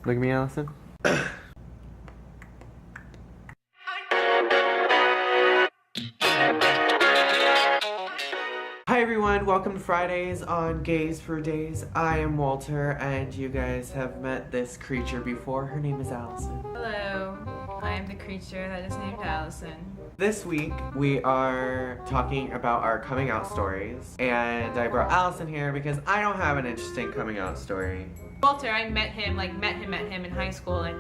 Look at me, Allison. Hi everyone, welcome to Fridays on Gays for Days. I am Walter, and you guys have met this creature before. Her name is Allison. Hello, I am the creature that is named Allison. This week, we are talking about our coming out stories, and I brought Allison here because I don't have an interesting coming out story. Walter, I met him in high school, and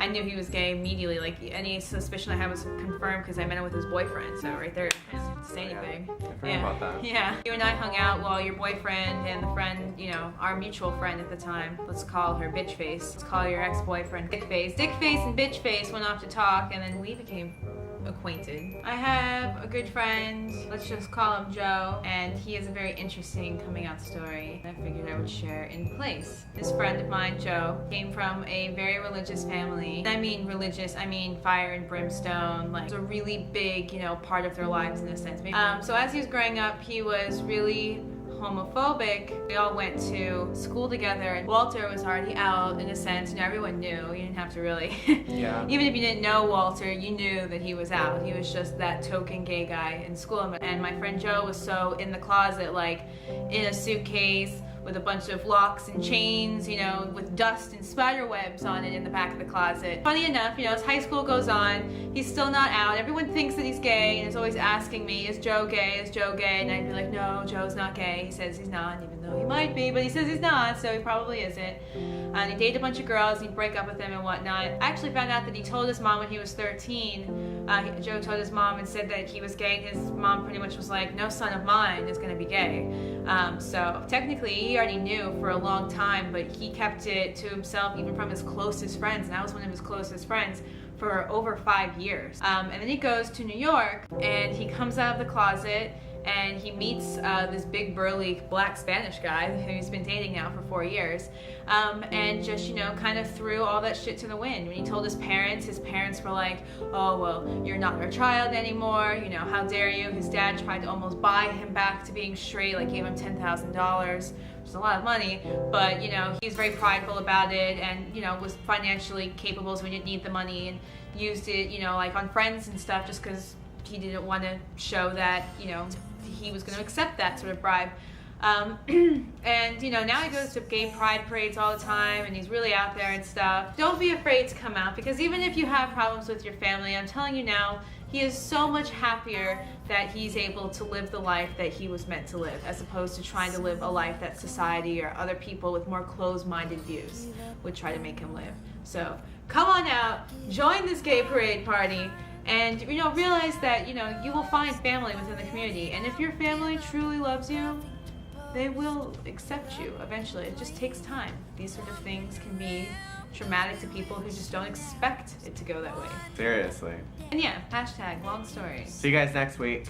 I knew he was gay immediately. Like, any suspicion I had was confirmed because I met him with his boyfriend, so right there, I didn't have to say anything. I forgot about that. Yeah. You and I hung out while your boyfriend and the friend, our mutual friend at the time, let's call her Bitch Face. Let's call your ex-boyfriend Dick Face. Dick Face and Bitch Face went off to talk, and then we became acquainted. I have a good friend, let's just call him Joe, and he has a very interesting coming out story I figured I would share in place. This friend of mine, Joe, came from a very religious family. And I mean religious, I mean fire and brimstone, like it's a really big, part of their lives in a sense. So as he was growing up, he was really homophobic. We all went to school together, and Walter was already out in a sense. Everyone knew. You didn't have to really. Yeah. Even if you didn't know Walter, you knew that he was out. He was just that token gay guy in school. And my friend Joe was so in the closet, like in a suitcase with a bunch of locks and chains, with dust and spider webs on it in the back of the closet. Funny enough, as high school goes on, he's still not out. Everyone thinks that he's gay and is always asking me, is Joe gay? Is Joe gay? And I'd be like, no, Joe's not gay. He says he's not, even though he might be, but he says he's not, so he probably isn't. And he dated a bunch of girls, and he'd break up with them and whatnot. I actually found out that he told his mom when he was 13, Joe told his mom and said that he was gay. His mom pretty much was like, no son of mine is gonna be gay. So technically he already knew for a long time, but he kept it to himself even from his closest friends, and I was one of his closest friends for over 5 years. And then he goes to New York, and he comes out of the closet, and he meets this big burly black Spanish guy who he's been dating now for 4 years, and just kind of threw all that shit to the wind. When he told his parents were like, oh well, you're not our child anymore, how dare you. His dad tried to almost buy him back to being straight, like gave him $10,000, which is a lot of money, but he was very prideful about it, and was financially capable, so he didn't need the money, and used it like on friends and stuff, just because he didn't want to show that he was going to accept that sort of bribe. And now he goes to gay pride parades all the time, and he's really out there and stuff. Don't be afraid to come out, because even if you have problems with your family, I'm telling you now, he is so much happier that he's able to live the life that he was meant to live, as opposed to trying to live a life that society or other people with more closed-minded views would try to make him live. So come on out, join this gay parade party, and realize that you will find family within the community, and if your family truly loves you, they will accept you eventually. It just takes time. These sort of things can be traumatic to people who just don't expect it to go that way. Seriously. And yeah, hashtag long stories. See you guys next week.